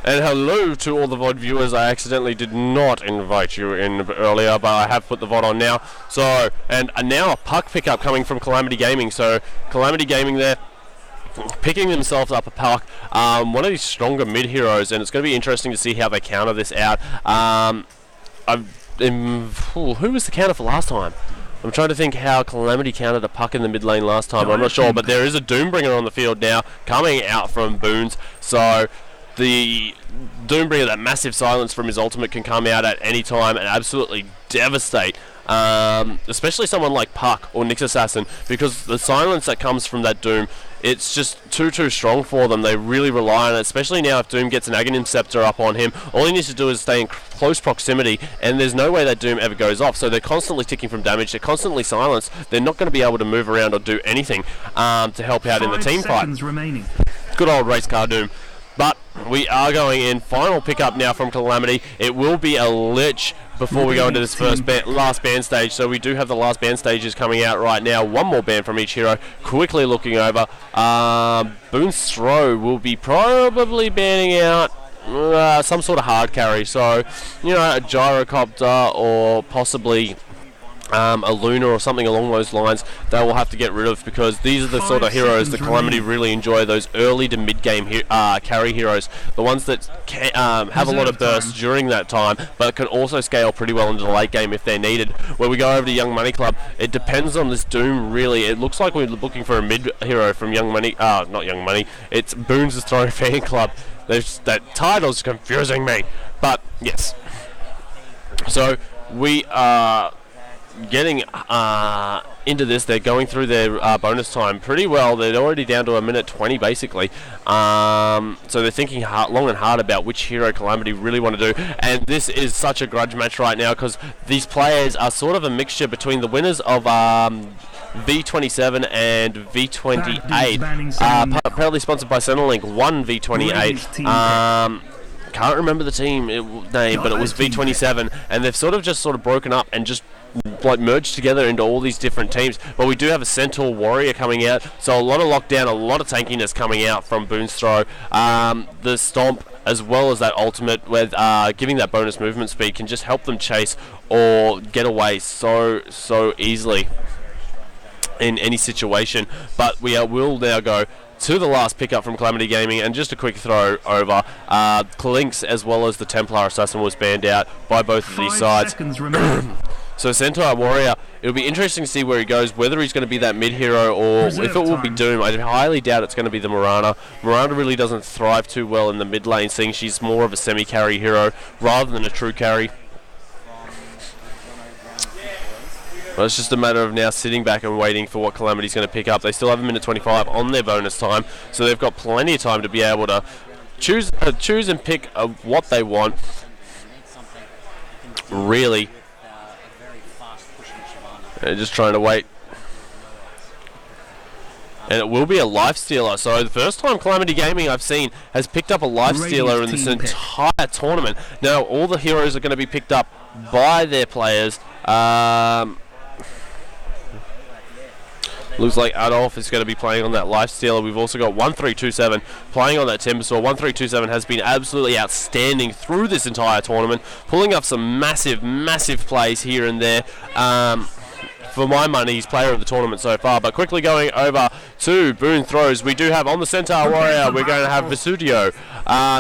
And hello to all the VOD viewers. I accidentally did not invite you in earlier, but I have put the VOD on now. So, and now a puck pickup coming from Calamity Gaming. So, Calamity Gaming there, picking themselves up a puck. One of these stronger mid-heroes, and it's going to be interesting to see how they counter this out. Who was the counter for last time? I'm trying to think how Calamity countered a puck in the mid lane last time. I'm not sure, but there is a Doombringer on the field now, coming out from Boonz. So, the Doombringer, that massive silence from his ultimate, can come out at any time and absolutely devastate, especially someone like Puck or Nyx Assassin, because the silence that comes from that Doom, it's just too strong for them. They really rely on it, especially now if Doom gets an Aghanim Scepter up on him. All he needs to do is stay in close proximity, and there's no way that Doom ever goes off. So they're constantly ticking from damage, they're constantly silenced, they're not going to be able to move around or do anything to help out in the team fight. Good old race car Doom. But we are going in. Final pickup now from Calamity. It will be a Lich before we go into this last band stage. So we do have the last band stages coming out right now. One more band from each hero. Quickly looking over. Boonz Throw will be probably banning out some sort of hard carry. So, you know, a Gyrocopter or possibly a Luna or something along those lines they will have to get rid of, because these are the sort of heroes that Calamity really enjoy, those early to mid-game carry heroes, the ones that have a lot of burst during that time but can also scale pretty well into the late game if they're needed. When we go over to Young Money Club, it depends on this Doom really. It looks like we're looking for a mid hero from Young Money, not Young Money, it's Boonz' Throwing Fan Club. That title's confusing me, but yes. So we are getting into this. They're going through their bonus time pretty well. They're already down to 1:20 basically. So they're thinking long and hard about which hero Calamity really want to do. And this is such a grudge match right now, because these players are sort of a mixture between the winners of V27 and V28. Apparently sponsored by Centrelink. One V28. Can't remember the team name, but it was V27, and they've sort of broken up and just like merged together into all these different teams. But we do have a Centaur Warrior coming out, so a lot of lockdown, a lot of tankiness coming out from Boonz Throw. The Stomp, as well as that ultimate with giving that bonus movement speed, can just help them chase or get away so easily in any situation. But we will now go to the last pickup from Calamity Gaming, and just a quick throw over. Clinks as well as the Templar Assassin was banned out by both of these sides. So Centaur Warrior, it'll be interesting to see where he goes, whether he's going to be that mid hero or if it will be Doom. I highly doubt it's going to be the Mirana. Mirana really doesn't thrive too well in the mid lane, seeing she's more of a semi-carry hero rather than a true carry. Well, it's just a matter of now sitting back and waiting for what Calamity's going to pick up. They still have 1:25 on their bonus time, so they've got plenty of time to be able to choose and pick what they want. Really. They're just trying to wait. And it will be a Life Stealer. So the first time Calamity Gaming I've seen has picked up a Life Stealer in this entire tournament. Now all the heroes are going to be picked up by their players. Looks like Adolf is going to be playing on that Life Stealer. We've also got 1327 playing on that Timbersaw. 1327 has been absolutely outstanding through this entire tournament, pulling up some massive plays here and there. For my money, he's player of the tournament so far. But quickly going over to Boonz Throws, we do have on the Centaur Warrior, we're going to have Vesutio.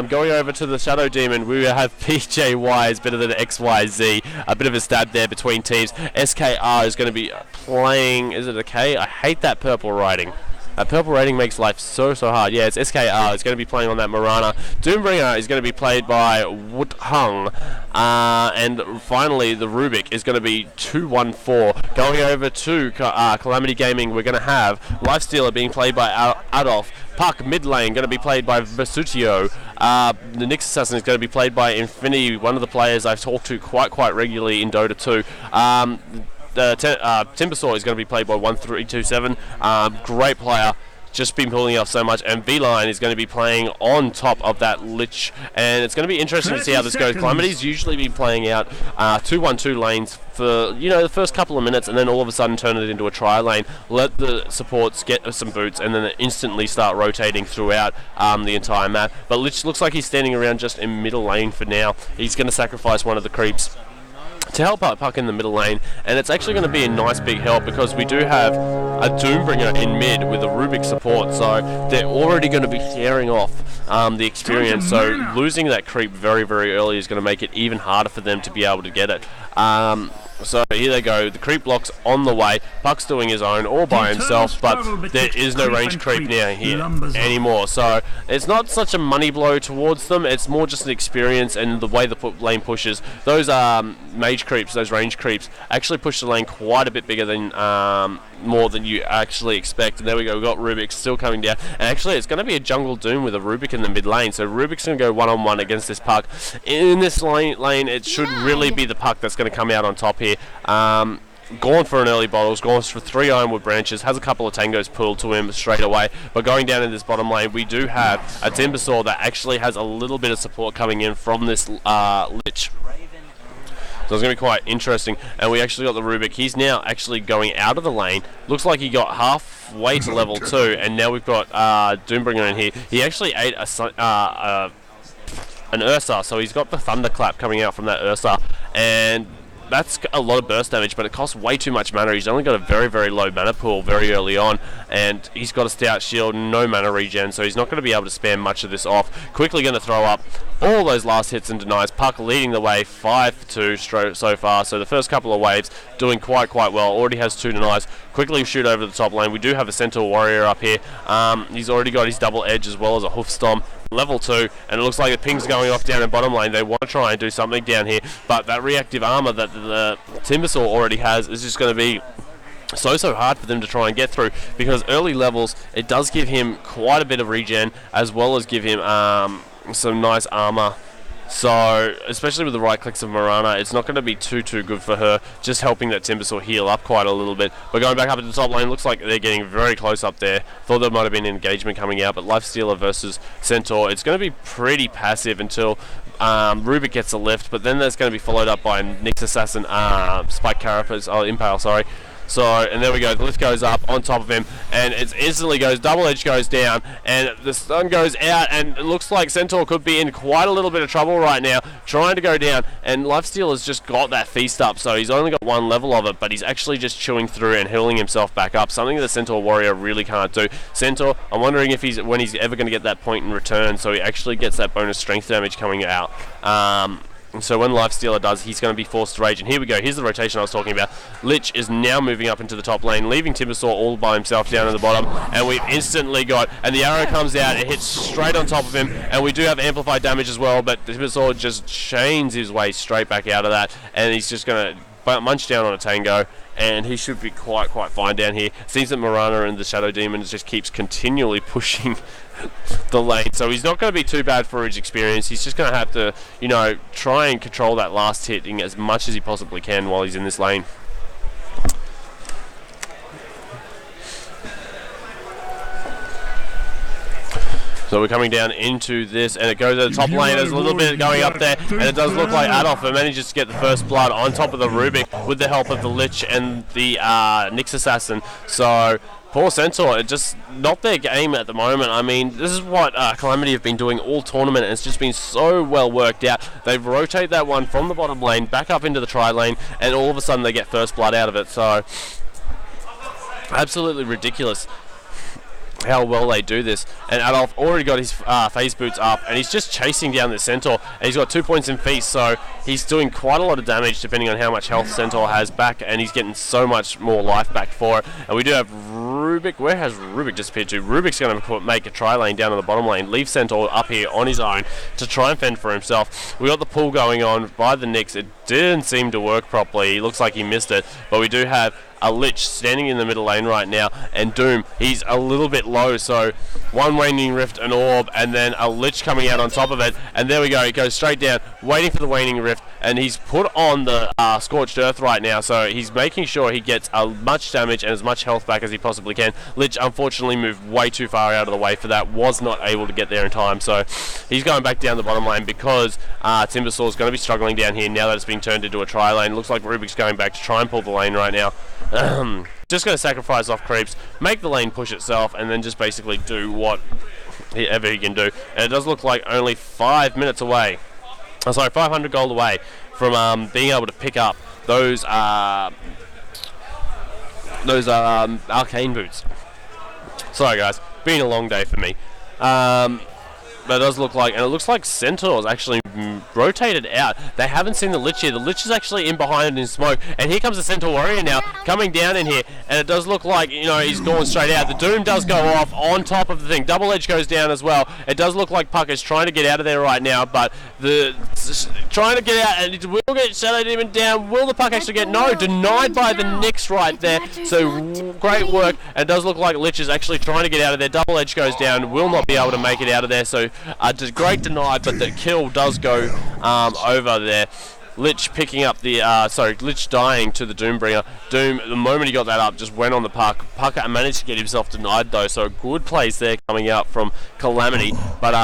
Going over to the Shadow Demon, we have PJY is better than XYZ. A bit of a stab there between teams. SKR is going to be playing, is it a K? I hate that purple writing. That purple rating makes life so hard. Yeah, it's SKR. It's going to be playing on that Mirana. Doombringer is going to be played by Woot Hung. And finally, the Rubik is going to be 214. Going over to Calamity Gaming, we're going to have Lifestealer being played by Adolf. Puck mid lane going to be played by Vesutio. The Nyx Assassin is going to be played by Infinity, one of the players I've talked to quite regularly in Dota 2. Timbersaw is going to be played by 1327. Great player, just been pulling off so much. And V-Line is going to be playing on top of that Lich. And it's going to be interesting to see how this goes. Calamity's usually been playing out 2-1-2 lanes for, you know, the first couple of minutes, and then all of a sudden turn it into a try lane, let the supports get some boots, and then instantly start rotating throughout the entire map. But Lich looks like he's standing around just in middle lane for now. He's going to sacrifice one of the creeps to help out Puck in the middle lane, and it's actually going to be a nice big help because we do have a Doombringer in mid with a Rubik support, so they're already going to be sharing off the experience, so losing that creep very, very early is going to make it even harder for them to be able to get it. So here they go, the creep block's on the way, Puck's doing his own all by himself, but there is no range creep now here anymore, so it's not such a money blow towards them, it's more just an experience and the way the lane pushes. Those mage creeps, those range creeps, actually push the lane quite a bit bigger than more than you actually expect. And there we go, we've got Rubik still coming down, and actually it's going to be a jungle Doom with a Rubik in the mid lane, so Rubik's going to go one-on-one against this Puck. In this lane it should really be the Puck that's going to come out on top here. Gone for an early bottles, gone for 3 Ironwood branches, has a couple of tangos pulled to him straight away, but going down in this bottom lane we do have a Timbersaw that actually has a little bit of support coming in from this Lich. So it's going to be quite interesting, and we actually got the Rubik. He's now actually going out of the lane. Looks like he got halfway to level 2, and now we've got Doombringer in here. He actually ate an Ursa, so he's got the Thunderclap coming out from that Ursa, and that's a lot of burst damage, but it costs way too much mana. He's only got a very, very low mana pool very early on, and he's got a stout shield, no mana regen, so he's not going to be able to spam much of this off. Quickly going to throw up all those last hits and denies. Puck leading the way 5-2 so far, so the first couple of waves doing quite well. Already has 2 denies. Quickly shoot over the top lane. We do have a Centaur Warrior up here. He's already got his double edge as well as a hoof stomp. Level 2, and it looks like the ping's going off down in bottom lane. They want to try and do something down here, but that reactive armor that the Timbersaw already has is just going to be so hard for them to try and get through, because early levels it does give him quite a bit of regen as well as give him some nice armor. So, especially with the right clicks of Mirana, it's not going to be too good for her, just helping that Timbersaw heal up quite a little bit. But going back up to the top lane, looks like they're getting very close up there. Thought there might have been an engagement coming out, but Lifestealer versus Centaur, it's going to be pretty passive until Rubik gets a lift, but then that's going to be followed up by Nyx Assassin, Spike Carapace, Impale, sorry. So, and there we go, the lift goes up on top of him, and it instantly goes, double edge goes down, and the stun goes out, and it looks like Centaur could be in quite a little bit of trouble right now, trying to go down, and Lifesteal has just got that feast up, so he's only got 1 level of it, but he's actually just chewing through and healing himself back up, something that the Centaur Warrior really can't do. Centaur, I'm wondering if when he's ever going to get that point in return, so he actually gets that bonus strength damage coming out. So when Lifestealer does, he's going to be forced to rage. And here we go. Here's the rotation I was talking about. Lich is now moving up into the top lane, leaving Timbersaw all by himself down at the bottom. And we've instantly got... And the arrow comes out. It hits straight on top of him. And we do have amplified damage as well. But Timbersaw just chains his way straight back out of that. And he's just going to munch down on a tango. And he should be quite fine down here. Seems that Mirana and the Shadow Demon just keeps continually pushing the lane, so he's not going to be too bad for his experience. He's just going to have to, you know, try and control that last hitting as much as he possibly can while he's in this lane. So we're coming down into this, and it goes to the top lane. There's a little bit going up there, and it does look like Adolf manages to get the first blood on top of the Rubik with the help of the Lich and the Nyx Assassin. So poor Centaur, it's just not their game at the moment. I mean, this is what Calamity have been doing all tournament, and it's just been so well worked out. They rotate that one from the bottom lane back up into the tri lane, and all of a sudden they get first blood out of it. So absolutely ridiculous how well they do this. And Adolf already got his phase boots up, and he's just chasing down the Centaur, and he's got 2 points in feast, so he's doing quite a lot of damage depending on how much health Centaur has back, and he's getting so much more life back for it. And we do have Rubik. Where has Rubik disappeared to? Rubik's going to make a tri lane down in the bottom lane, leave Centaur up here on his own to try and fend for himself. We got the pull going on by the Nyx. It didn't seem to work properly. He looks like he missed it, but we do have a Lich standing in the middle lane right now, and Doom, he's a little bit low, so one Waning Rift, an Orb, and then a Lich coming out on top of it, and there we go, it goes straight down, waiting for the Waning Rift, and he's put on the Scorched Earth right now, so he's making sure he gets as much damage and as much health back as he possibly can. Lich unfortunately moved way too far out of the way for that, was not able to get there in time, so he's going back down the bottom lane because Timbersaw is going to be struggling down here now that it's being turned into a tri lane. Looks like Rubik's going back to try and pull the lane right now. Just going to sacrifice off creeps, make the lane push itself, and then just basically do whatever he can do. And it does look like only 5 minutes away, 500 gold away from being able to pick up those arcane boots. Sorry guys, been a long day for me. But it does look like, and it looks like Centaur's actually rotated out. They haven't seen the Lich here. The Lich is actually in behind it in smoke. And here comes the Centaur Warrior now, coming down in here. And it does look like, you know, he's going straight out. The Doom does go off on top of the thing. Double Edge goes down as well. It does look like Puck is trying to get out of there right now, but trying to get out, and it will get Shadow Demon down. Will the Puck actually get? No, denied by the Nyx right there. So great work. And it does look like Lich is actually trying to get out of there. Double Edge goes down, will not be able to make it out of there. So just great denied, but the kill does go over there. Lich picking up the, Lich dying to the Doombringer. Doom, the moment he got that up, just went on the Puck. Puck managed to get himself denied though, so good plays there coming out from Calamity. But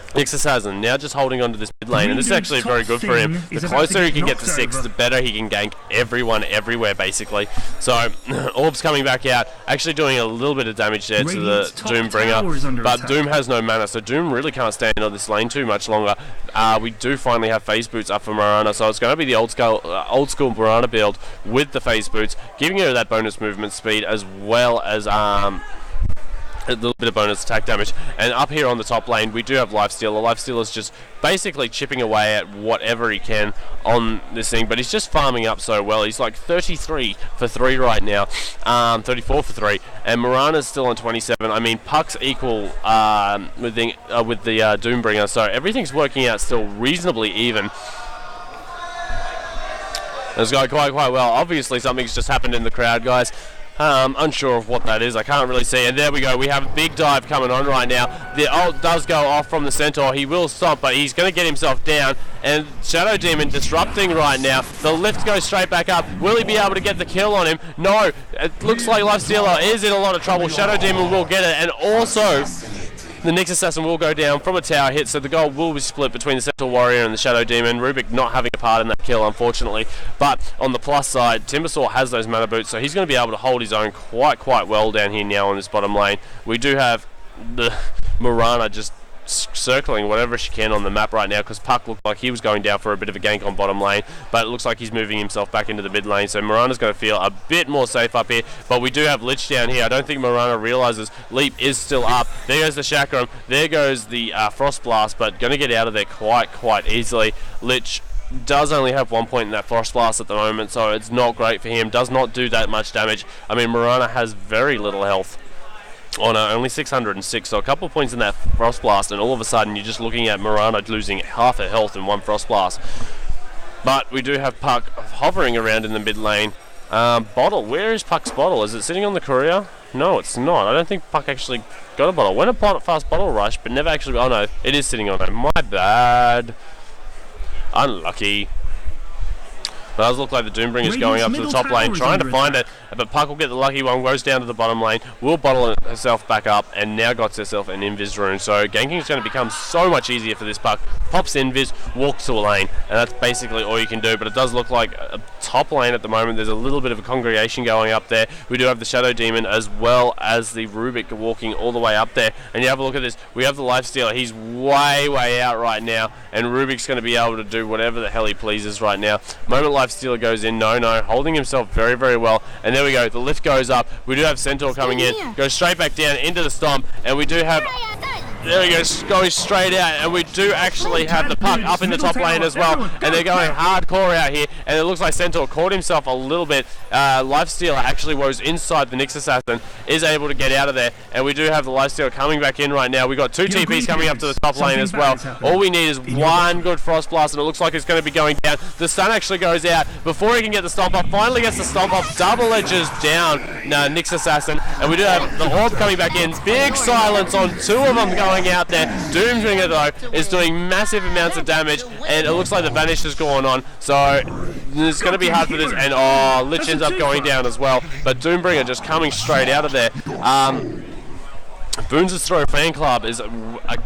Nyx now just holding on to this mid lane, and this is actually very good for him. The closer he can get to 6, the better he can gank everyone everywhere basically. So Orb's coming back out, actually doing a little bit of damage there to the Doombringer, but Doom has no mana, so Doom really can't stand on this lane too much longer. We do finally have phase boots up for Mirana, so it's going to be the old school Mirana build with the phase boots, giving her that bonus movement speed as well as a little bit of bonus attack damage. And up here on the top lane we do have Lifesteal. The Lifesteal is just basically chipping away at whatever he can on this thing, but he's just farming up so well. He's like 33 for 3 right now, 34 for 3, and Mirana's still on 27. I mean, Puck's equal with the Doombringer, so everything's working out still reasonably even. It's going quite well. Obviously something's just happened in the crowd, guys. Unsure of what that is. I can't really see. And there we go. We have a big dive coming on right now. The ult does go off from the Centaur. He will stomp, but he's going to get himself down. And Shadow Demon disrupting right now. The lift goes straight back up. Will he be able to get the kill on him? No. It looks like Lifestealer is in a lot of trouble. Shadow Demon will get it. And also, the Nyx Assassin will go down from a tower hit, so the goal will be split between the Centaur Warrior and the Shadow Demon. Rubik not having a part in that kill, unfortunately. But on the plus side, Timbersaw has those mana boots, so he's going to be able to hold his own quite well down here now on this bottom lane. We do have the Mirana just circling whatever she can on the map right now, because Puck looked like he was going down for a bit of a gank on bottom lane, but it looks like he's moving himself back into the mid lane, so Mirana's going to feel a bit more safe up here. But we do have Lich down here. I don't think Mirana realizes Leap is still up. There goes the Chakram, there goes the Frost Blast, but going to get out of there quite easily. Lich does only have 1 point in that Frost Blast at the moment, so it's not great for him. Does not do that much damage. I mean, Mirana has very little health. Oh no, only 606, so a couple of points in that Frost Blast, and all of a sudden you're just looking at Mirana losing half her health in one Frost Blast. But we do have Puck hovering around in the mid lane. Bottle, where is Puck's bottle? Is it sitting on the courier? No, it's not. I don't think Puck actually got a bottle. Went a fast bottle rush, but never actually, oh no, it is sitting on it. My bad. Unlucky. But it does look like the Doombringer's going up to the top lane, trying to find it, but Puck will get the lucky one, goes down to the bottom lane, will bottle herself back up, and now got herself an Invis rune. So ganking is going to become so much easier for this Puck. Pops Invis, walks to a lane, and that's basically all you can do. But it does look like a top lane at the moment. There's a little bit of a congregation going up there. We do have the Shadow Demon as well as the Rubik walking all the way up there. And you have a look at this. We have the Lifestealer. He's way out right now, and Rubik's going to be able to do whatever the hell he pleases right now. Moment Lifestealer goes in, no, holding himself very well. And there we go, the lift goes up. We do have Centaur coming in, goes straight back down into the stomp, and we do have, there we go, going straight out, and we do actually have the Puck up in the top lane as well, and they're going hardcore out here, and it looks like Centaur caught himself a little bit. Lifestealer actually was inside the Nyx Assassin, is able to get out of there, and we do have the Lifestealer coming back in right now. We got 2 TPs coming up to the top lane as well. All we need is one good Frost Blast, and it looks like it's going to be going down. The stun actually goes out before he can get the stomp off. Finally gets the stomp off, double edges down Nyx Assassin, and we do have the Orb coming back in. Big silence on 2 of them going going out there. Doombringer, though, is doing massive amounts of damage, and it looks like the Vanish has gone on, so it's going to be hard for this, and Lich ends up going down as well, but Doombringer just coming straight out of there. Boonz' Throw Fan Club is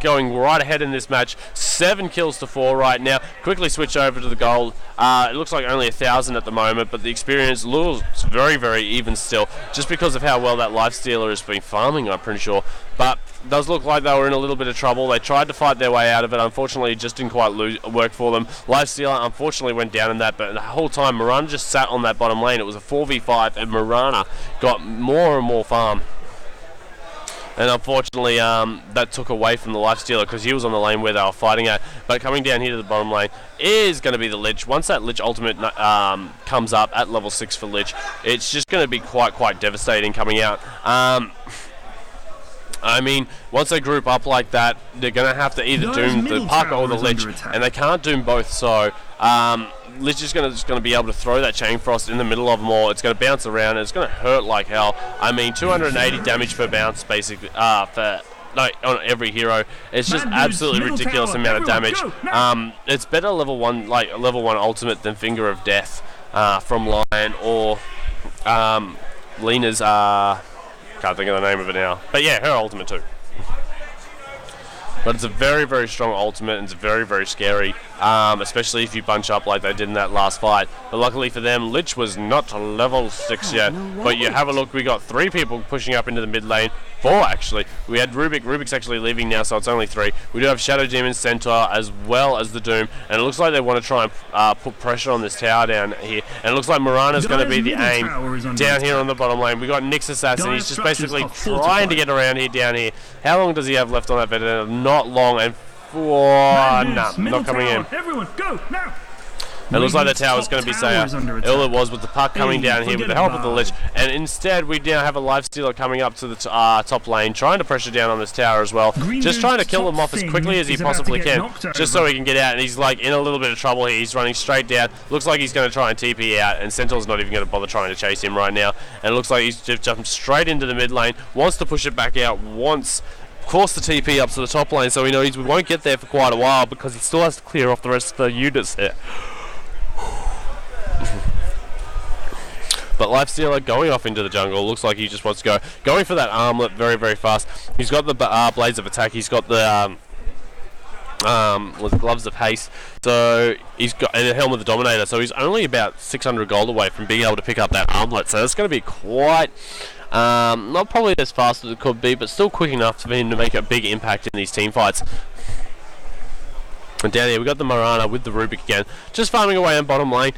going right ahead in this match. 7 kills to 4 right now. Quickly switch over to the gold. It looks like only 1,000 at the moment, but the experience looks very, very even still, just because of how well that Lifestealer has been farming, I'm pretty sure. But it does look like they were in a little bit of trouble. They tried to fight their way out of it. Unfortunately, it just didn't quite work for them. Lifestealer unfortunately went down in that, but the whole time Marana just sat on that bottom lane. It was a 4v5, and Marana got more and more farm. And unfortunately, that took away from the Lifestealer because he was on the lane where they were fighting at. But coming down here to the bottom lane is going to be the Lich. Once that Lich ultimate comes up at level 6 for Lich, it's just going to be quite devastating coming out. I mean, once they group up like that, they're going to have to either doom the Puck or the Lich, and they can't doom both, so Lich is just going to be able to throw that Chain Frost in the middle of them all. It's going to bounce around, and it's going to hurt like hell. I mean, 280 damage per bounce, basically, on every hero. It's just absolutely ridiculous amount of damage. It's better level 1 ultimate than Finger of Death from Lion, or Lena's, can't think of the name of it now. But yeah, her ultimate too. But it's a very, very strong ultimate, and it's very, very scary, especially if you bunch up like they did in that last fight. But luckily for them, Lich was not to level 6 yet. But you have a look, we got 3 people pushing up into the mid lane. 4 actually. We had Rubik. Rubik's actually leaving now, so it's only 3. We do have Shadow Demon, Centaur, as well as the Doom. And it looks like they want to try and put pressure on this tower down here. And it looks like Marana's going to be the aim down here on the bottom lane. We got Nyx Assassin. He's just basically trying to get around here, down here. How long does he have left on that vendetta? Not long. And not coming in. Everyone, go now. It looks like the tower's going to be safe. All it was the Puck coming down here with the help of the Lich, and instead we now have a Lifestealer coming up to the top lane, trying to pressure down on this tower as well. Just trying to kill him off as quickly as he possibly can, just so he can get out, and he's like in a little bit of trouble here. He's running straight down. Looks like he's going to try and TP out, and Centaur's not even going to bother trying to chase him right now. And it looks like he's just jumped straight into the mid lane, wants to push it back out, course the TP up to the top lane, so we know we won't get there for quite a while because he still has to clear off the rest of the units here. But Lifestealer going off into the jungle, looks like he just wants to going for that armlet very, very fast. He's got the blades of attack, he's got the with gloves of haste, so he's got and a helmet of the Dominator, so he's only about 600 gold away from being able to pick up that armlet, so that's going to be quite not probably as fast as it could be, but still quick enough for him to make a big impact in these team fights. And down here we got the Marana with the Rubik again, just farming away on bottom lane,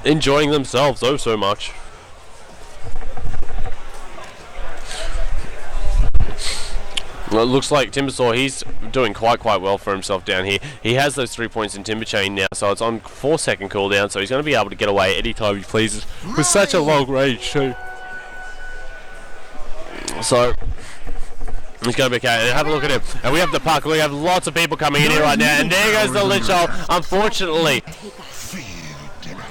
enjoying themselves oh so much. Well, it looks like Timbersaw, he's doing quite well for himself down here. He has those 3 points in Timber Chain now, so it's on 4-second cooldown, so he's going to be able to get away anytime he pleases with such a long range too. So he's going to be okay. And have a look at him. And we have the Puck. We have lots of people coming in here right now. And there goes the Lich ult. Unfortunately,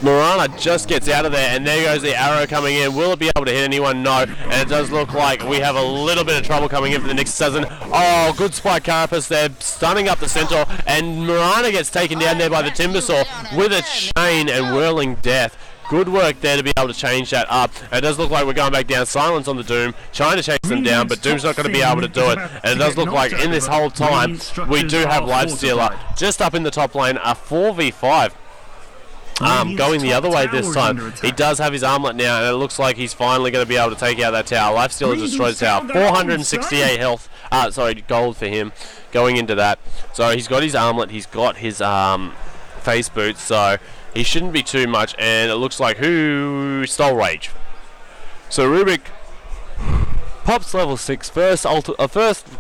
Marana just gets out of there, and there goes the arrow coming in. Will it be able to hit anyone? No. And it does look like we have a little bit of trouble coming in for the Nyx Assassin. Oh, good spike Carapace there, stunning up the Centaur, and Marana gets taken down there by the Timbersaw with a chain and whirling death. Good work there to be able to change that up. And it does look like we're going back down. Silence on the Doom, trying to chase them down, but Doom's not going to be able to do it. And it does look like in this whole time, we do have Lifestealer just up in the top lane, a 4v5. Going the other way this time. He does have his armlet now, and it looks like he's finally going to be able to take out that tower. Lifestealer destroys the tower. 468 health. Gold for him going into that. So he's got his armlet, he's got his face boots, so he shouldn't be too much. And it looks like who stole Rage. So Rubik pops level 6. First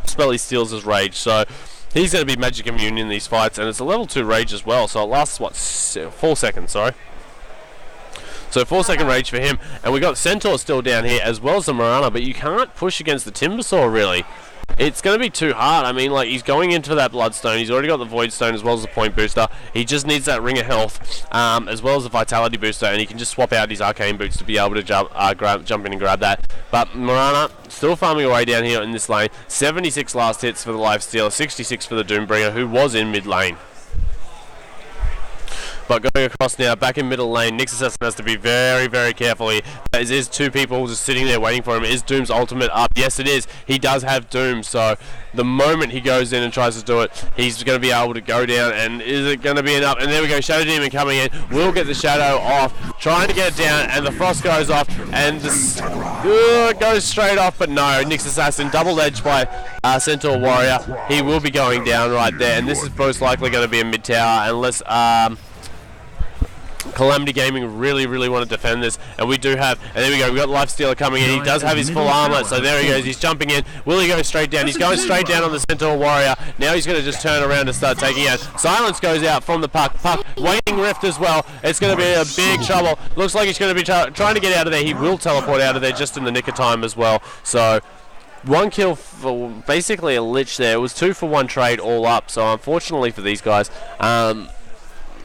spell he steals is Rage. So he's going to be Magic Immune in these fights, and it's a level 2 Rage as well, so it lasts, what, 4 seconds, sorry. So 4-second Rage for him, and we got Centaur still down here, as well as the Marana, but you can't push against the Timbersaw, really. it's going to be too hard. I mean, like, he's going into that Bloodstone. He's already got the Void Stone as well as the Point Booster. He just needs that Ring of Health as well as the Vitality Booster, and he can just swap out his Arcane Boots to be able to jump in and grab that. But Mirana still farming away down here in this lane. 76 last hits for the Lifestealer, 66 for the Doombringer, who was in mid lane. But going across now, back in middle lane, Nyx Assassin has to be very, very careful here. There's two people just sitting there waiting for him. Is Doom's ultimate up? Yes, it is. He does have Doom, so the moment he goes in and tries to do it, he's going to be able to go down, and is it going to be enough? And there we go, Shadow Demon coming in. Will get the Shadow off, trying to get it down, and the Frost goes off, and the goes straight off, but no, Nyx Assassin, double edged by Centaur Warrior. He will be going down right there, and this is most likely going to be a mid tower, unless Calamity Gaming really want to defend this, and we do have, and there we go, we've got Lifestealer coming in. He does have his full armor, so there he goes, he's jumping in. Will he go straight down? He's going straight down on the Centaur Warrior. Now he's going to just turn around and start taking out. Silence goes out from the Puck. Waning Rift as well. It's going to be a big trouble. Looks like he's going to be trying to get out of there. He will teleport out of there just in the nick of time as well. So one kill for basically a Lich there. It was 2 for 1 trade all up, so unfortunately for these guys,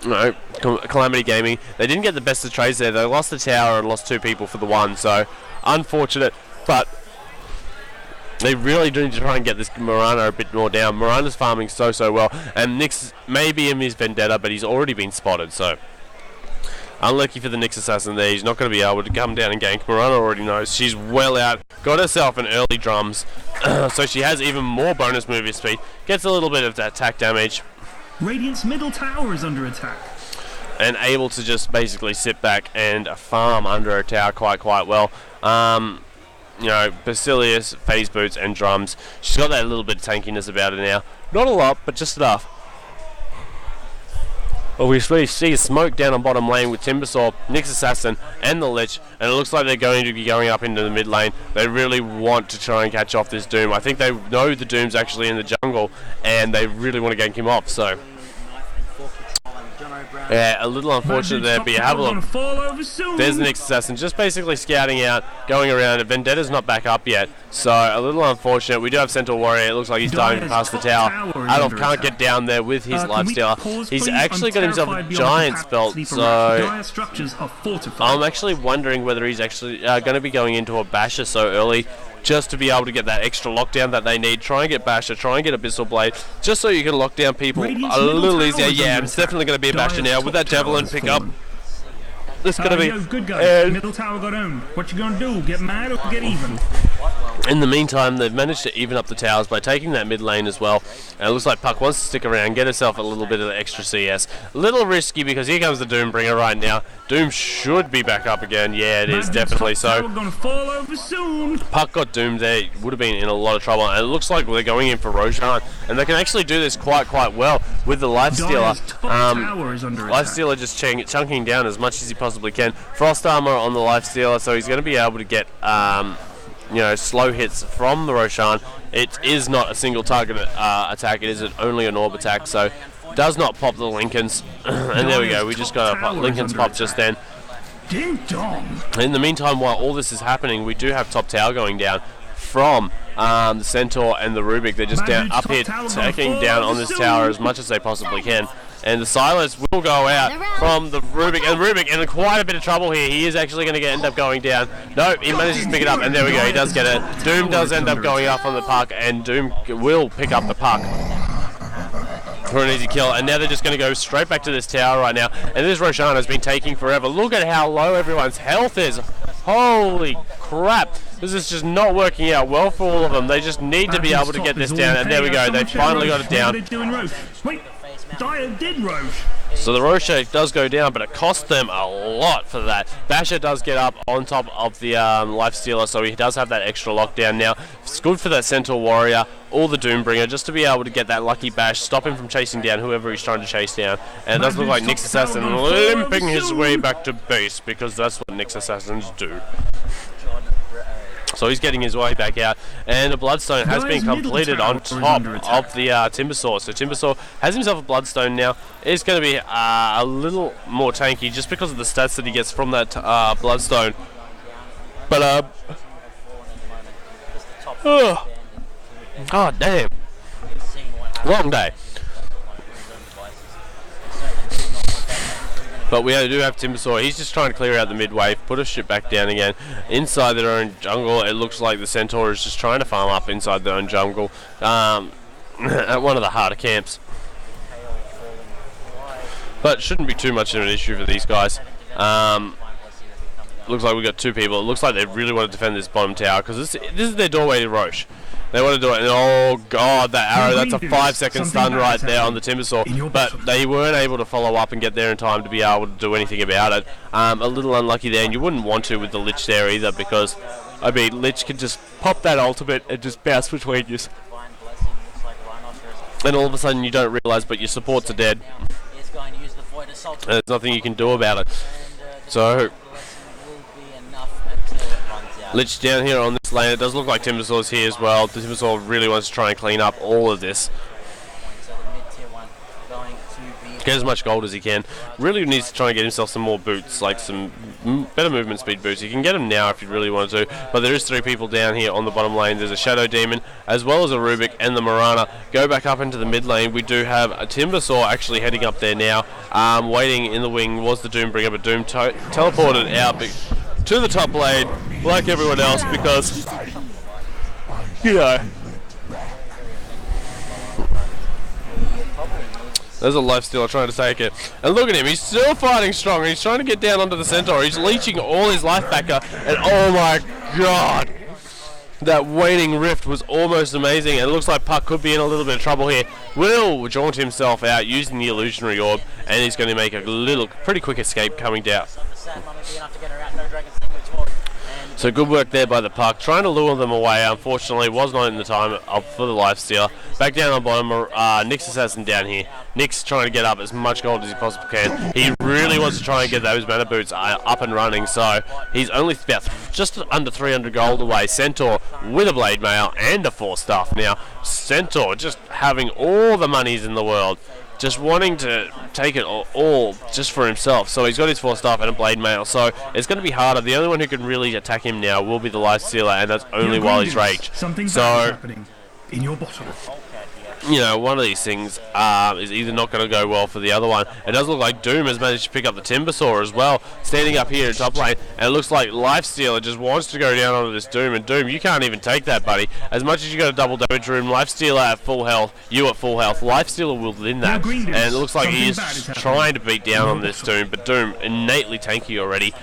no, Calamity Gaming, they didn't get the best of trades there. They lost the tower and lost 2 people for the 1, so unfortunate, but they really do need to try and get this Mirana a bit more down. Mirana's farming so well, and Nyx may be in his vendetta, but he's already been spotted, so unlucky for the Nyx Assassin there. He's not going to be able to come down and gank. Mirana already knows. She's well out, got herself an early drums, so she has even more bonus movement speed, gets a little bit of that attack damage. Radiant's middle tower is under attack. And able to just basically sit back and farm under a tower quite well. You know, Basilius, Phase Boots, and Drums. She's got that little bit of tankiness about her now. Not a lot, but just enough. Well, we see a smoke down on bottom lane with Timbersaw, Nyx Assassin, and the Lich, and it looks like they're going to be going up into the mid lane. They really want to try and catch off this Doom. I think they know the Doom's actually in the jungle, and they really want to gank him off, so yeah, a little unfortunate there, but you have a look. There's the Nyx Assassin just basically scouting out, going around. Vendetta's not back up yet, so a little unfortunate. We do have Centaur Warrior. It looks like he's diving past the tower. Adolf can't get down there with his Lifestealer. He's actually got himself a Giant's Belt, so I'm actually wondering whether he's actually going to be going into a Basher so early, just to be able to get that extra lockdown that they need. Try and get Basher, try and get Abyssal Blade, just so you can lock down people a little easier. Yeah, it's definitely going to be a Basher now with that Javelin pickup. This is going to be... Yo, good guy. Middle tower got owned. What you going to do? Get mad or get even? In the meantime, they've managed to even up the towers by taking that mid lane as well. And it looks like Puck wants to stick around, get herself a little bit of the extra CS. A little risky because here comes the Doombringer right now. Doom should be back up again. Yeah, it is, definitely so. Gonna fall over soon. Puck got doomed there. Would have been in a lot of trouble. And it looks like they're going in for Roshan. And they can actually do this quite well with the Lifestealer. Lifestealer just chunking down as much as he possibly can. Frost armor on the Lifestealer, so he's going to be able to get you know, slow hits from the Roshan. It is not a single target attack. It is only an orb attack, so does not pop the Lincolns. And there we go. We just got a Lincolns pop just then. Ding dong. In the meantime, while all this is happening, we do have top tower going down from the Centaur and the Rubik. They're just down up here, taking down on this tower as much as they possibly can. And the Silence will go out from the Rubik, and Rubik in quite a bit of trouble here. He is actually going to end up going down. No, he manages to pick it up, and there we go. He does get it. Doom does end up going up on the Puck, and Doom will pick up the Puck for an easy kill. And now they're just going to go straight back to this tower right now. And this Roshan has been taking forever. Look at how low everyone's health is. Holy crap. This is just not working out well for all of them. They just need to be able to get this down. And there we go. They finally got it down. Wait, Dire did Roche. So the Roche does go down, but it cost them a lot for that. Basher does get up on top of the Lifestealer, so he does have that extra lockdown now. It's good for that Centaur Warrior or the Doombringer just to be able to get that lucky bash, stop him from chasing down whoever he's trying to chase down. And it does look like Nyx Assassin limping his way back to base, because that's what Nyx Assassins do. So he's getting his way back out, and a Bloodstone has been completed on top of the Timbersaw. So Timbersaw has himself a Bloodstone now. It's going to be a little more tanky just because of the stats that he gets from that Bloodstone. But God damn. Long day. But we do have Timbersaw. He's just trying to clear out the mid wave, put his shit back down again. Inside their own jungle, it looks like the Centaur is just trying to farm up inside their own jungle at one of the harder camps. But shouldn't be too much of an issue for these guys. Looks like we've got two people. It looks like they really want to defend this bottom tower because this is their doorway to Roche. They want to do it, and oh god, that arrow, that's a 5-second stun right there on the Timbersaw. But they weren't able to follow up and get there in time to be able to do anything about it. A little unlucky there, and you wouldn't want to with the Lich there either because, I mean, Lich can just pop that ultimate and just bounce between you. And all of a sudden you don't realise, but your supports are dead. And there's nothing you can do about it. So, Lich down here on this lane. It does look like Timbersaw's here as well. The Timbersaw really wants to try and clean up all of this. Get as much gold as he can. Really needs to try and get himself some more boots, like some better movement speed boots. You can get them now if you really want to, but there is 3 people down here on the bottom lane. There's a Shadow Demon, as well as a Rubik and the Marana. Go back up into the mid lane. We do have a Timbersaw actually heading up there now. Waiting in the wing was the Doombringer, but Doom teleported out to the top lane, like everyone else, because, you know, there's a lifestealer trying to take it. And look at him, he's still fighting strong. He's trying to get down onto the Centaur. He's leeching all his life back up. And oh my god, that waning rift was almost amazing. And it looks like Puck could be in a little bit of trouble here. Will jaunt himself out using the illusionary orb, and he's going to make a pretty quick escape coming down. So good work there by the Puck, trying to lure them away. Unfortunately, was not in the time for the lifestealer. Back down on bottom, Nyx Assassin down here. Nyx trying to get up as much gold as he possibly can. He really wants to try and get those mana boots up and running, so he's only about just under 300 gold away. Centaur with a blade mail and a 4-staff now. Centaur just having all the monies in the world, just wanting to take it all just for himself. So he's got his 4-staff and a blade mail, so it's going to be harder. The only one who can really attack him now will be the lifestealer, and that's only while he's raged. So, in your bottle. You know, one of these things is either not going to go well for the other one. It does look like Doom has managed to pick up the Timbersaw as well, standing up here in top lane, and it looks like Lifestealer just wants to go down onto this Doom, and Doom, you can't even take that, buddy. As much as you got a double damage room, Lifestealer at full health, you at full health, Lifestealer will win that, and it looks like he is trying to beat down on this Doom, but Doom innately tanky already,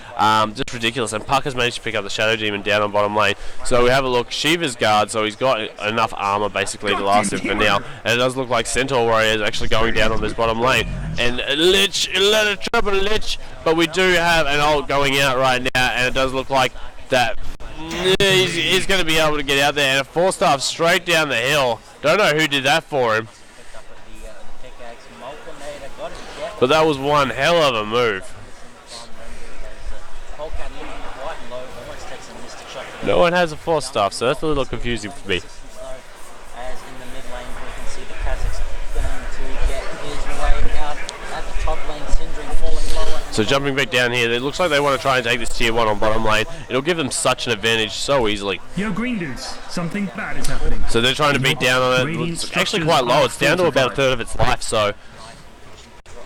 just ridiculous, and Puck has managed to pick up the Shadow Demon down on bottom lane. So we have a look, Shiva's guard, so he's got enough armor basically to last him for now. And it does look like Centaur Warrior is actually going down on this bottom lane. And Lich, a lot of trouble, Lich. But we do have an ult going out right now, and it does look like that he's going to be able to get out there. And a 4-staff straight down the hill. Don't know who did that for him, but that was one hell of a move. No one has a 4-staff, so that's a little confusing for me. So jumping back down here, it looks like they want to try and take this tier 1 on bottom lane. It'll give them such an advantage so easily. Yo, green dudes, something bad is happening. So they're trying to beat down on it. It's actually quite low. It's down to about a third of its life, so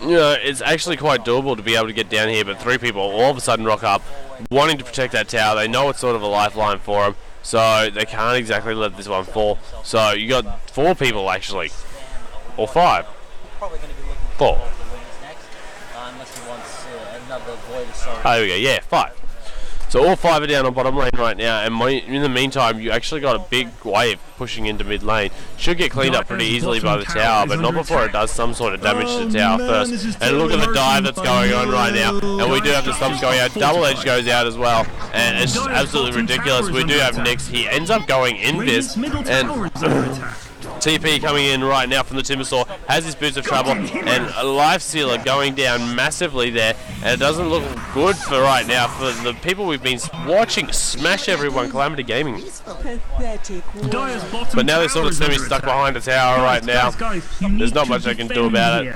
you know, it's actually quite doable to be able to get down here. But 3 people all of a sudden rock up, wanting to protect that tower. They know it's sort of a lifeline for them, so they can't exactly let this one fall. So you got 4 people actually, or 5. 4. Oh, there we go, yeah, 5. So all 5 are down on bottom lane right now, and in the meantime, you actually got a big wave pushing into mid lane. Should get cleaned up pretty easily by the tower, but not before it does some sort of damage to the tower first. And look at the dive that's going on right now, and we do have the stumps going out. Double Edge goes out as well, and it's just absolutely ridiculous. We do have Nyx. He ends up going in this, and TP coming in right now from the Timbersaw, has his boots of trouble, and a Lifestealer going down massively there, and it doesn't look good for right now for the people we've been watching smash everyone, Calamity Gaming. But now they're sort of semi-stuck behind a tower right now. There's not much they can do about it.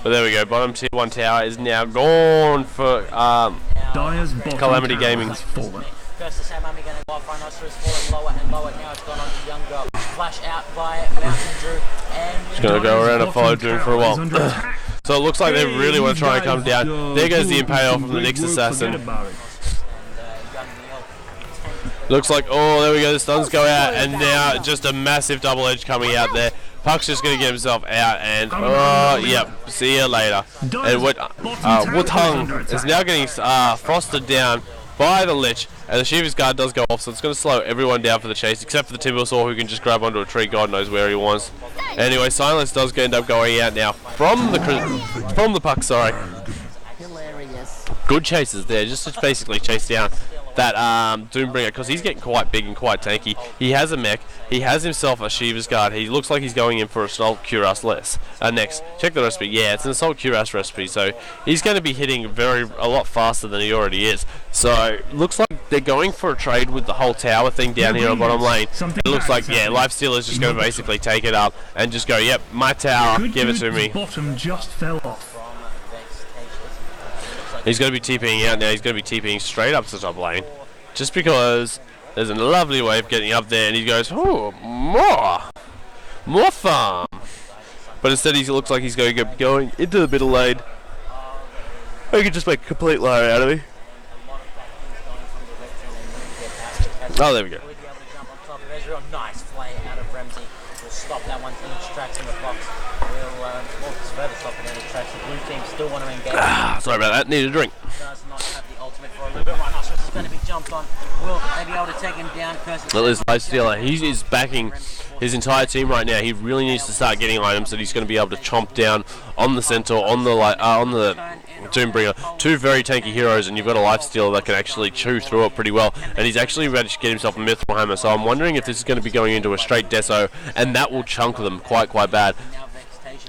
But there we go, bottom tier 1 tower is now gone for Calamity Gaming. First the same army going to go up, Rhinoceros falling lower and lower, now it's gone on to Young Girl. flash out by Mountain Drew. And Just going to go around and follow Doom for a while. So it looks like they really want to try and come down. There goes the Impale from the Nyx Assassin. Looks like, oh, there we go, the stuns go out, and now just a massive double edge coming out there. Puck's just going to get himself out, and oh, yep, see you later. And Wuthung is now getting frosted down by the Lich, and the Shiva's Guard does go off, so it's going to slow everyone down for the chase, except for the Timbersaw, who can just grab onto a tree, God knows where he wants. Anyway, Silence does end up going out now from the Puck, sorry. Good chases there, just to basically chase down that Doombringer, because he's getting quite big and quite tanky. He has a mech, he has himself a Shiva's Guard, he looks like he's going in for Assault Cuirass next. Check the recipe, yeah, it's an Assault Cuirass recipe, so he's going to be hitting a lot faster than he already is. So, looks like they're going for a trade with the whole tower thing down here on bottom lane. It looks like, yeah, Lifesteal is just going to basically take it up and just go, yep, my tower, give it to me. Bottom just fell off. He's going to be TPing out now. He's going to be TPing straight up to the top lane. Just because there's a lovely way of getting up there. And he goes, oh, more farm. But instead he looks like he's going to get going into the middle lane. He can just make a complete liar out of me. Oh, there we go. Nice play out of Ramsey. We'll stop that one in its tracks in the box. We'll further stop it in its tracks. The blue team still want to engage. Sorry about that. Need a drink. Does not have the ultimate for a little bit. Rhinoceros is going to be jumped on. Will they be able to take him down? Well, there's Lifestealer. He is backing his entire team right now. He really needs to start getting items that he's going to be able to chomp down on the Centaur, on the Doombringer. Two very tanky heroes, and you've got a Lifestealer that can actually chew through it pretty well. And he's actually ready to get himself a Mithril Hammer. So I'm wondering if this is going to be going into a straight Deso, and that will chunk them quite bad.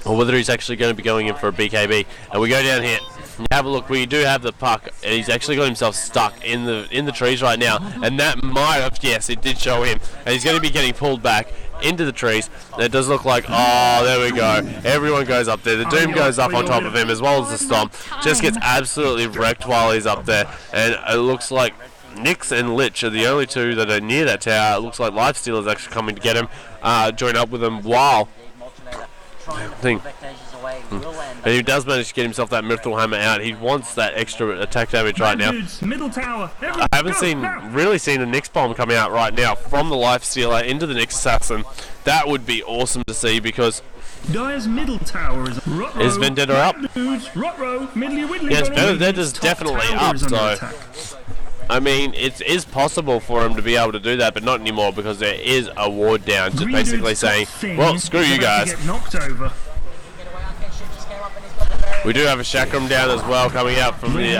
Or whether he's actually going to be going in for a BKB. And we go down here. Have a look. We do have the Puck, and he's actually got himself stuck in the trees right now. And that might have, yes, it did show him. And he's going to be getting pulled back into the trees. And it does look like, oh, there we go. Everyone goes up there. The Doom goes up on top of him, as well as the Stomp. Just gets absolutely wrecked while he's up there. And it looks like Nyx and Lich are the only two that are near that tower. It looks like Lifesteal is actually coming to get him, join up with him while and he does manage to get himself that Mithril Hammer out. He wants that extra attack damage right now. Middle tower. I haven't really seen a Nyx bomb come out right now from the Lifestealer into the Nyx Assassin. That would be awesome to see, because Dire's middle tower is Vendetta up? Yes, Vendetta's definitely up, so I mean, it is possible for him to be able to do that, but not anymore, because there is a ward down, just basically saying, well, screw you guys. We do have a Chakram down as well, coming out from the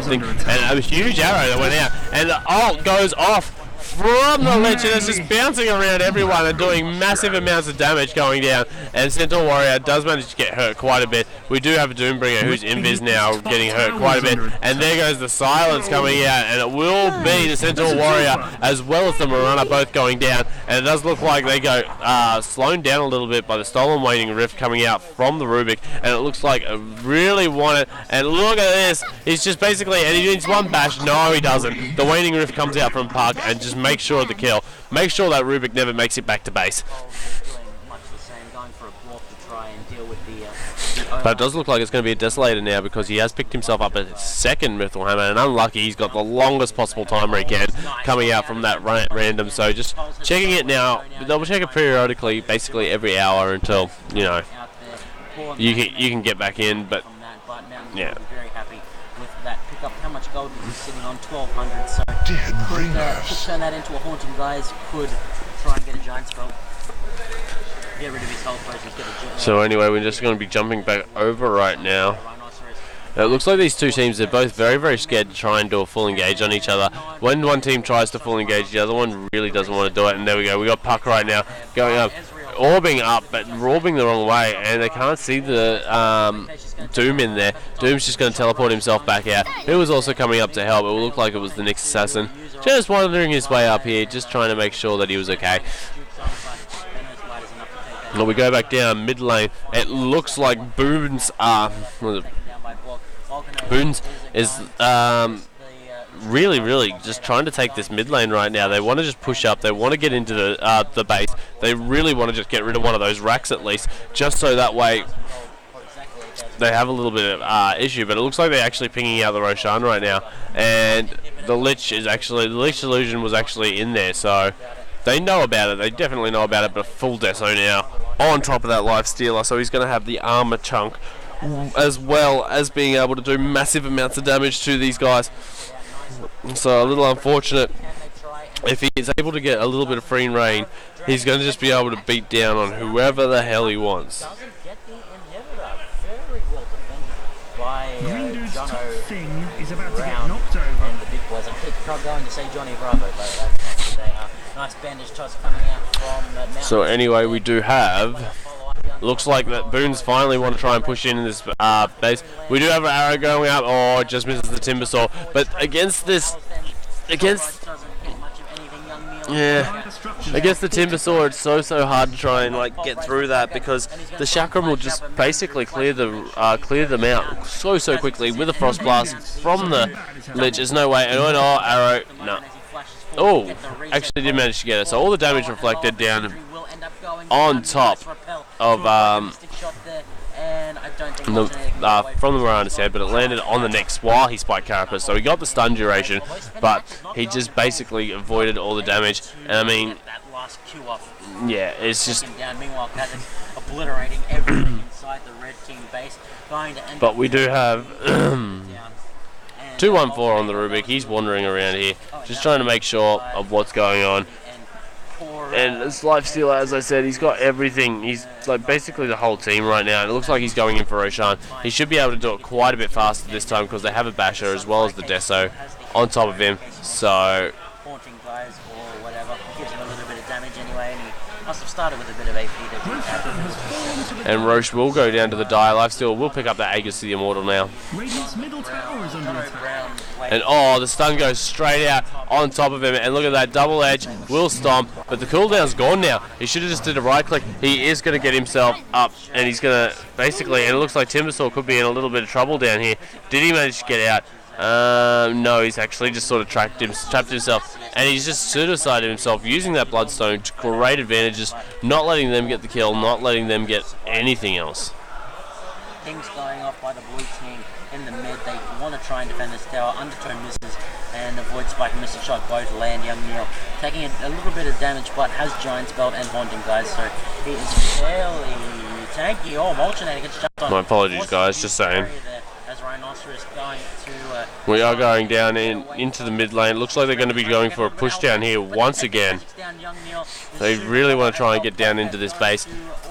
thing, and a huge arrow that went out, and the ult goes off from the Lich, and it's just bouncing around everyone and doing massive amounts of damage going down. And Centaur Warrior does manage to get hurt quite a bit. We do have a Doombringer who's invis now, getting hurt quite a bit. And there goes the Silence coming out, and it will be the Centaur Warrior as well as the Marana both going down. And it does look like they go slowed down a little bit by the Stolen Waning Rift coming out from the Rubik. And it looks like I really want it. And look at this. He's just basically, and he needs one bash. No, he doesn't. The Waning Rift comes out from Puck and just make sure of the kill. Make sure that Rubik never makes it back to base. But it does look like it's going to be a Desolator now, because he has picked himself up a second Mithril Hammer, and unlucky he's got the longest possible timer he can coming out from that random. So just checking it now. They'll check it periodically, basically every hour, until, you know, you can get back in. But yeah. How much gold is he sitting on? 1,200. So could turn that into a Haunting Guys. Could try and get a giant spell. Get rid of his health potions. So anyway, we're just going to be jumping back over right now. It looks like these two teams are both very scared to try and do a full engage on each other. When one team tries to full engage, the other one really doesn't want to do it. And there we go. We got Puck right now going up. Orbing up, but orbing the wrong way, and they can't see the Doom in there. Doom's just going to teleport himself back out. He was also coming up to help. It looked like it was the Nyx Assassin. Just wandering his way up here, just trying to make sure that he was okay. Well, we go back down mid lane. It looks like Boonz Boonz is really just trying to take this mid lane right now. They want to just push up. They want to get into the base. They really want to just get rid of one of those racks at least, just so that way they have a little bit of issue. But it looks like they're actually pinging out the Roshan right now, and the Lich illusion was actually in there, so they know about it. They definitely know about it. But full Deso now on top of that life stealer, so he's going to have the armor chunk as well as being able to do massive amounts of damage to these guys. So a little unfortunate. If he is able to get a little bit of free reign, he's going to just be able to beat down on whoever the hell he wants. Green Dude's top thing is about to get knocked over. And the big boys. I keep going to say Johnny Bravo, but that's not today. Nice bandage toss coming out from the mountain. So anyway, we do have... Looks like that Boonz finally want to try and push in this base. We do have an arrow going up. Oh, it just misses the Timbersaw. But against this... Against the Timbersaw, it's so hard to try and like get through that, because the Chakram will just basically clear them out so quickly with a Frost Blast from the Lich. There's no way. Oh no, arrow, no. Oh, actually did manage to get it. So all the damage reflected down on top of from the Mirana's head, but it landed on the next while he spiked Carapace, so he got the stun duration, but he just basically avoided all the damage. And I mean, yeah, it's just... obliterating everything inside the red team base. But we do have 214 on the Rubik. He's wandering around here, just trying to make sure of what's going on. And this lifestealer, as I said, he's got everything. He's like basically the whole team right now, and it looks like he's going in for Roshan. He should be able to do it quite a bit faster this time, because they have a basher as well as the Deso on top of him. So haunting guys or whatever gives him a little bit of damage anyway, and he must have started with a bit of AP to and Roche will go down to the die. Lifestealer will pick up that Aegis to the Immortal now. Radiant's middle tower is under attack. And oh, the stun goes straight out on top of him, and look at that double edge, will stomp, but the cooldown's gone now. He should have just did a right click. He is going to get himself up, and he's going to basically, and it looks like Timbersaw could be in a little bit of trouble down here. Did he manage to get out? No, he's actually just sort of trapped himself, and he's just suicided himself using that Bloodstone to great advantages, not letting them get the kill, not letting them get anything else. Things going off by the blue team in the mid. They want to try and defend this tower. Undertone misses and avoid spike and missile shot both land. Young Neil taking a little bit of damage, but has Giant's Belt and Haunting guys, so he is fairly tanky. Oh, Molchinator gets jumped on. My apologies, guys, just saying. As Rhinoceros going to, we are going down into the mid lane. Looks like they're going to be going for a push down here once again. They really want to try and get down into this base.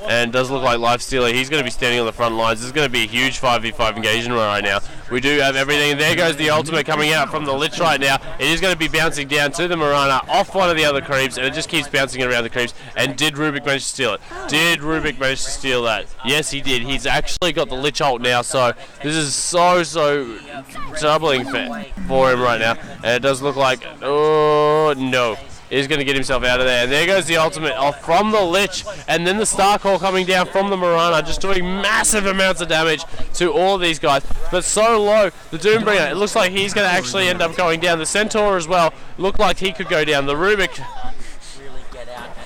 And it does look like Lifestealer, he's going to be standing on the front lines. This is going to be a huge 5v5 engagement right now. We do have everything. And there goes the ultimate coming out from the Lich right now. It is going to be bouncing down to the Mirana off one of the other creeps, and it just keeps bouncing around the creeps. And did Rubik manage to steal it? Did Rubik manage to steal that? Yes, he did. He's actually got the Lich ult now, so this is so troubling for him right now. And it does look like, oh no, he's going to get himself out of there. And there goes the ultimate off from the Lich, and then the Starcall coming down from the Mirana, just doing massive amounts of damage to all of these guys. But so low, the Doombringer, it looks like he's going to actually end up going down. The Centaur as well, looked like he could go down. The Rubik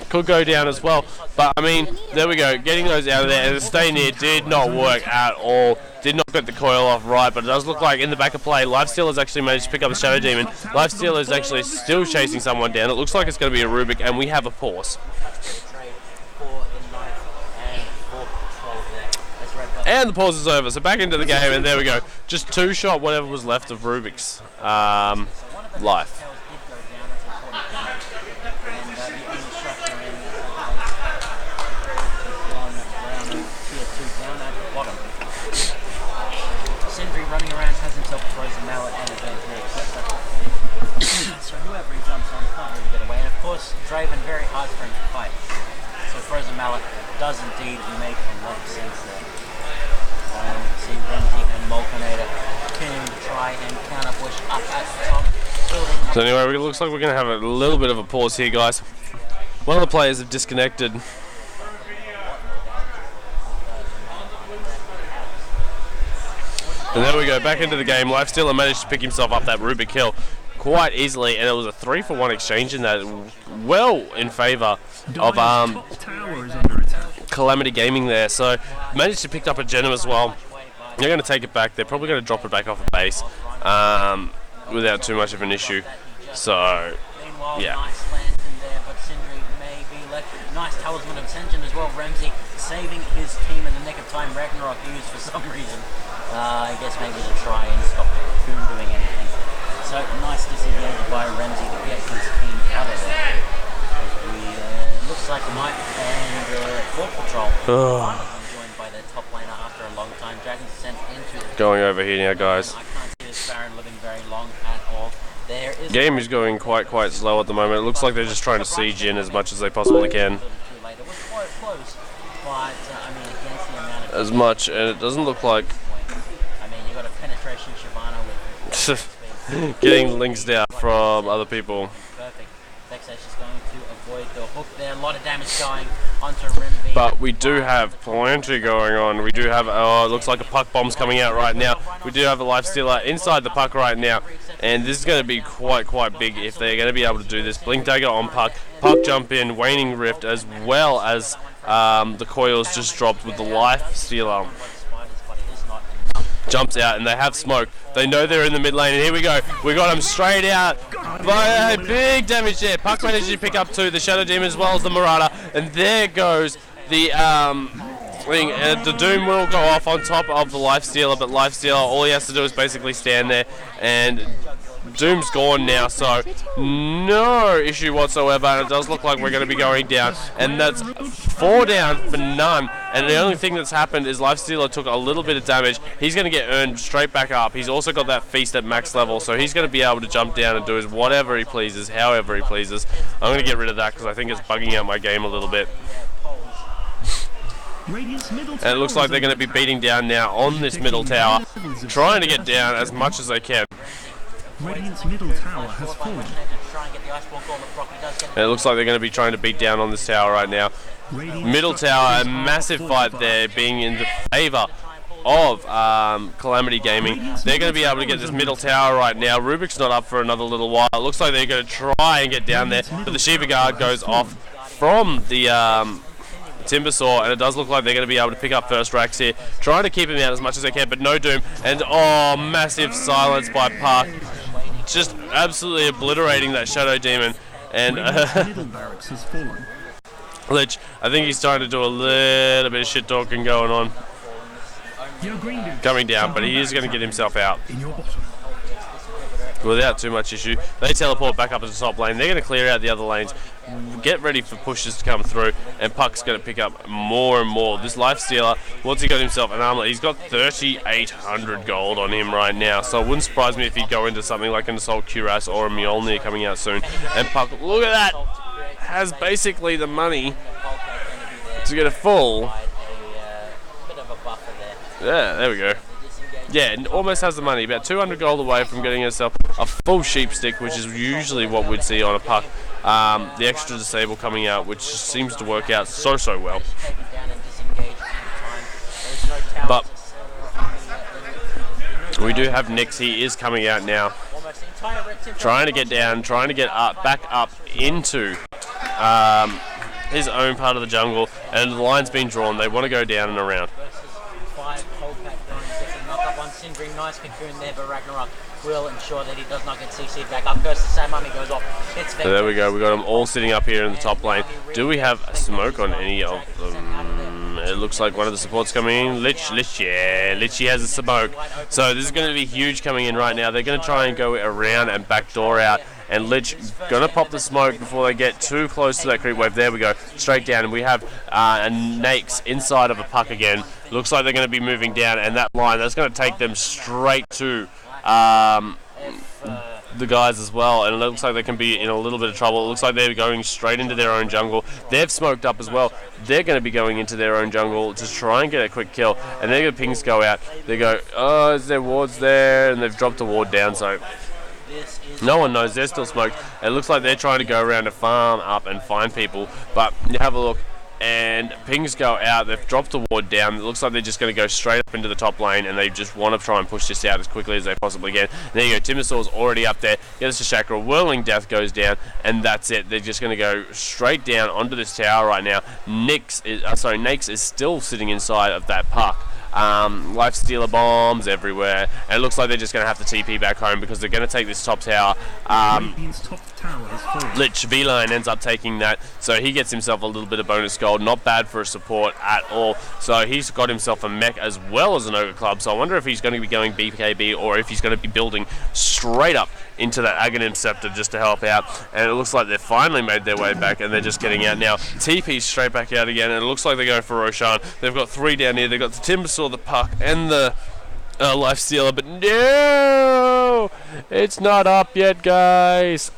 could go down as well. But I mean, there we go, getting those out of there, and the stay near did not work at all. Did not get the coil off right, but it does look like in the back of play, Lifestealer's actually managed to pick up a Shadow Demon. Lifestealer's actually still chasing someone down. It looks like it's going to be a Rubik, and we have a pause. And the pause is over, so back into the game, and there we go. Just two-shot whatever was left of Rubik's life. Running around has himself a frozen mallet and advantage, so whoever he jumps on can't really get away. And of course, Draven very hard for him to fight. So frozen mallet does indeed make a lot of sense there. See Renzi and Molchinator continuing to try and counter push up at the top. So anyway, it looks like we're going to have a little bit of a pause here, guys. One of the players have disconnected. And there we go, back into the game. Lifestealer managed to pick himself up that Rubik kill quite easily, and it was a 3-for-1 exchange in that, well in favour of Tower is under attack. Calamity Gaming there. So managed to pick up a gem as well. They're going to take it back. They're probably going to drop it back off a base without too much of an issue. So yeah. Nice land in there, but Sindri may be left. Nice talisman of Ascension as well. Ramsey saving his team in the nick of time. RagnaroK used for some reason. I guess maybe to try and stop Boon doing anything. So nice disengage by Ramsey to get his team out of there. Looks like Knight and Fort Patrol finally joined by their top laner after a long time. Dragon's Descent into the Going over here now, guys. I can't see this Baron living very long at all. There is Game is going quite slow at the moment. It looks like they're just trying to siege in as much as they possibly can. It was quite close, but I mean against the amount of As much, and it doesn't look like I mean you got a penetration Shyvana with getting links out from other people. perfect. Vexash is going to avoid the hook there. A lot of damage going onto Rimby. But we do have plenty going on. We do have, it looks like a puck bomb's coming out right now. We do have a life stealer inside the puck right now. And this is going to be quite big if they're going to be able to do this. Blink Dagger on puck, puck jump in, Waning Rift, as well as the coils just dropped with the life stealer. Jumps out and they have smoke. They know they're in the mid lane, and here we go. We got them straight out. But big damage there. Puck managed to pick up two, the Shadow Demon as well as the Marauder, and there goes the thing. The Doom will go off on top of the Life Stealer, but Life Stealer, all he has to do is basically stand there, and Doom's gone now, so no issue whatsoever, and it does look like we're going to be going down, and that's 4 down for none, and the only thing that's happened is Lifestealer took a little bit of damage. He's going to get earned straight back up. He's also got that feast at max level, so he's going to be able to jump down and do his whatever he pleases, however he pleases. I'm going to get rid of that because I think it's bugging out my game a little bit. And it looks like they're going to be beating down now on this middle tower, trying to get down as much as they can. Radiant's middle tower has fallen. And it looks like they're going to be trying to beat down on this tower right now. Middle tower, a massive fight there, being in the favour of Calamity Gaming. They're going to be able to get this middle tower right now. Rubik's not up for another little while. It looks like they're going to try and get down there, but the Shiva Guard goes off from the Timbersaw, and it does look like they're going to be able to pick up first racks here, trying to keep him out as much as they can, but no Doom. And oh, massive silence by Park, just absolutely obliterating that Shadow Demon. And Lich, I think he's trying to do a little bit of shit talking going on, coming down, but he is going to get himself out without too much issue. They teleport back up to the top lane. They're going to clear out the other lanes, get ready for pushes to come through, and Puck's going to pick up more and more. This Life Stealer, once he got himself an armlet, he's got 3,800 gold on him right now, so it wouldn't surprise me if he'd go into something like an Assault Cuirass or a Mjolnir coming out soon. And Puck, look at that, has basically the money to get a full. Yeah, there we go. Yeah, and almost has the money, about 200 gold away from getting herself a full sheep stick, which is usually what we'd see on a Puck. The extra disable coming out, which seems to work out so well. But we do have Nyx. He is coming out now, trying to get down, trying to get up, back up into his own part of the jungle, and the line's been drawn. They want to go down and around. Nice cocoon there, but RagnaroK will ensure that he does not get CC'd back up. Goes to Sam Mummy, goes off. So there we go, we got them all sitting up here in the top lane. Do we have a smoke on any of them? It looks like one of the supports coming in. Lich, yeah, Lichy has a smoke. So this is going to be huge coming in right now. They're going to try and go around and backdoor out. And Lich gonna pop the smoke before they get too close to that creep wave. There we go, straight down, and we have a Nyx inside of a Puck again. Looks like they're going to be moving down, and that line, that's going to take them straight to the guys as well, and it looks like they can be in a little bit of trouble. It looks like they're going straight into their own jungle. They've smoked up as well. They're going to be going into their own jungle to try and get a quick kill, and then the pings go out. They go, oh, is there wards there? And they've dropped a ward down, so no one knows. They're still smoked. It looks like they're trying to go around to farm up and find people, but you have a look. and pings go out. They've dropped a ward down. It looks like they're just going to go straight up into the top lane, and they just want to try and push this out as quickly as they possibly can. And there you go, Timbersaur's already up there. Gets to Chakra, Whirling Death goes down, and that's it. They're just going to go straight down onto this tower right now. Nakes is still sitting inside of that puck. Life Stealer bombs everywhere, and it looks like they're just going to have to TP back home because they're going to take this top tower. Lich V-Line ends up taking that, so he gets himself a little bit of bonus gold. Not bad for a support at all. So he's got himself a mech as well as an Ogre Club, so I wonder if he's going to be going BKB or if he's going to be building straight up into that Aghanim Scepter just to help out. And it looks like they've finally made their way back, and they're just getting out now. TP straight back out again, and it looks like they're going for Roshan. They've got 3 down here. They've got the Timbersaw, the Puck, and the Life Stealer, but no! It's not up yet, guys.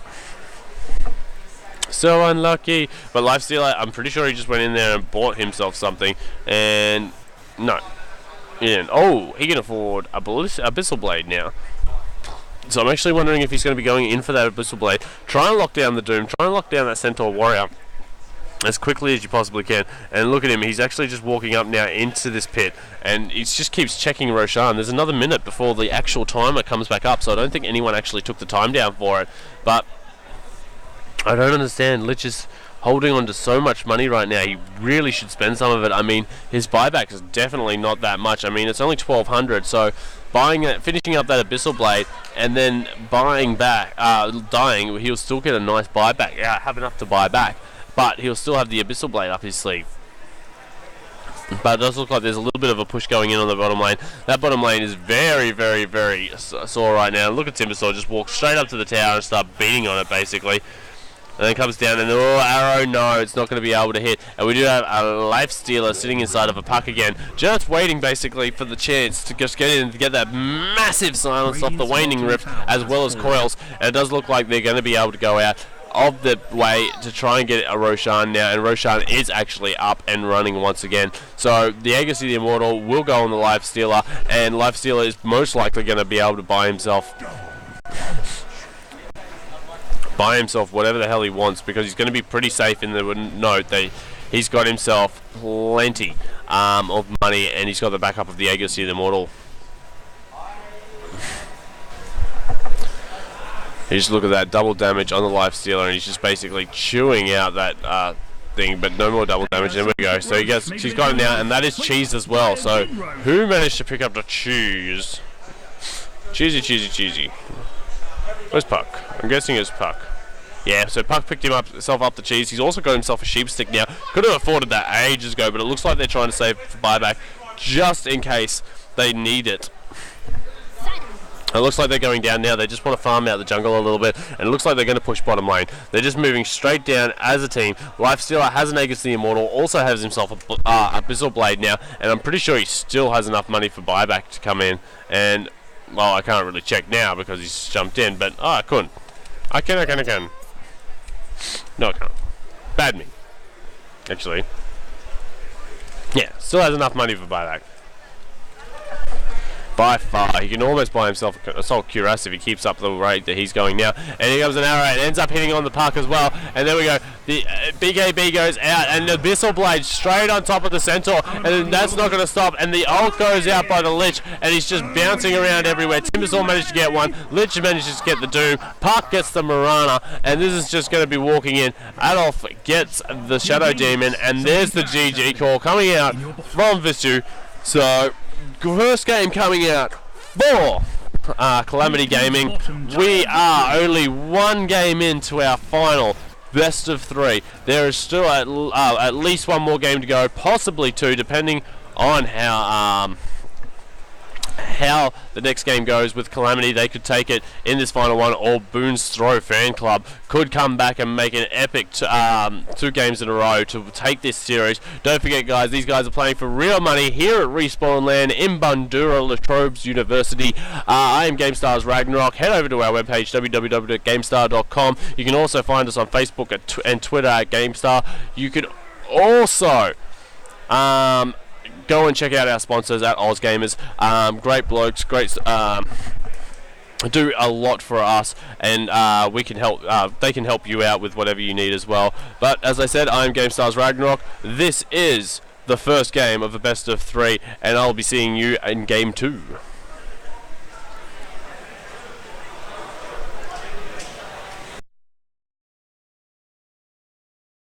So unlucky. But Life Stealer, I'm pretty sure he just went in there and bought himself something, and no, he didn't. Oh, he can afford a Abyssal Blade now. So I'm actually wondering if he's going to be going in for that Abyssal Blade. Try and lock down the Doom. Try and lock down that Centaur Warrior as quickly as you possibly can. And look at him. He's actually just walking up now into this pit. And he just keeps checking Roshan. There's another minute before the actual timer comes back up. So I don't think anyone actually took the time down for it. But I don't understand. Lich is holding on to so much money right now. He really should spend some of it. I mean, his buyback is definitely not that much. I mean, it's only 1,200. So buying it, finishing up that Abyssal Blade, and then buying back, dying, he'll still get a nice buyback. Yeah, have enough to buy back, but he'll still have the Abyssal Blade up his sleeve. But it does look like there's a little bit of a push going in on the bottom lane. That bottom lane is very, very, very sore right now. Look at Timbersaw just walk straight up to the tower and start beating on it, basically. And then comes down, and oh, arrow, no, it's not going to be able to hit. And we do have a Life Stealer sitting inside of a Puck again, just waiting basically for the chance to just get in and get that massive silence off the Waning Rift, as well as coils. And it does look like they're going to be able to go out of the way to try and get a Roshan now, and Roshan is actually up and running once again. So the Agassi the Immortal will go on the Life Stealer, and Life Stealer is most likely going to be able to buy himself whatever the hell he wants, because he's going to be pretty safe in the note that he's got himself plenty of money, and he's got the backup of the Agassi the Immortal. You just look at that double damage on the Life Stealer, and he's just basically chewing out that thing, but no more double damage. There we go. So she's got it now, and that is Cheese as well. So who managed to pick up the Cheese? Cheesy. Where's Puck? I'm guessing it's Puck. Yeah, so Puck picked himself up the Cheese. He's also got himself a Sheep Stick now. Could have afforded that ages ago, but it looks like they're trying to save for buyback just in case they need it. It looks like they're going down now. They just want to farm out the jungle a little bit, and it looks like they're going to push bottom lane. They're just moving straight down as a team. Life Stealer has an Agassi the Immortal, also has himself a Abyssal Blade now, and I'm pretty sure he still has enough money for buyback to come in. And well, I can't really check now because he's jumped in, but I couldn't. I can. No, I can't. Bad me. Actually. Yeah, still has enough money for buyback. By far, he can almost buy himself a Assault Cuirass if he keeps up the rate that he's going now. And here comes an arrow, and ends up hitting on the Puck as well. And there we go. The BKB goes out, and the Abyssal Blade straight on top of the Centaur, and that's not going to stop. And the ult goes out by the Lich, and he's just bouncing around everywhere. Timbersaw managed to get one. Lich manages to get the Doom. Puck gets the Marana, and this is just going to be walking in. Adolf gets the Shadow Demon, and there's the GG call coming out from Visu. So first game coming out for Calamity Gaming. We are only one game into our final best of 3. There is still at least one more game to go, possibly 2, depending on how the next game goes with Calamity. They could take it in this final one, or Boonz Throw Fan Club could come back and make an epic 2 games in a row to take this series. Don't forget, guys, these guys are playing for real money here at Respawn Land in Bandura Latrobe's University. I am GameStar's RagnaroK. Head over to our webpage, www.gamestar.com. You can also find us on Facebook and Twitter at GameStar. You can also go and check out our sponsors at OzGamers. Great blokes, great do a lot for us, and we can help. They can help you out with whatever you need as well. But as I said, I'm GameStars RagnaroK. This is the first game of a best of 3, and I'll be seeing you in game 2.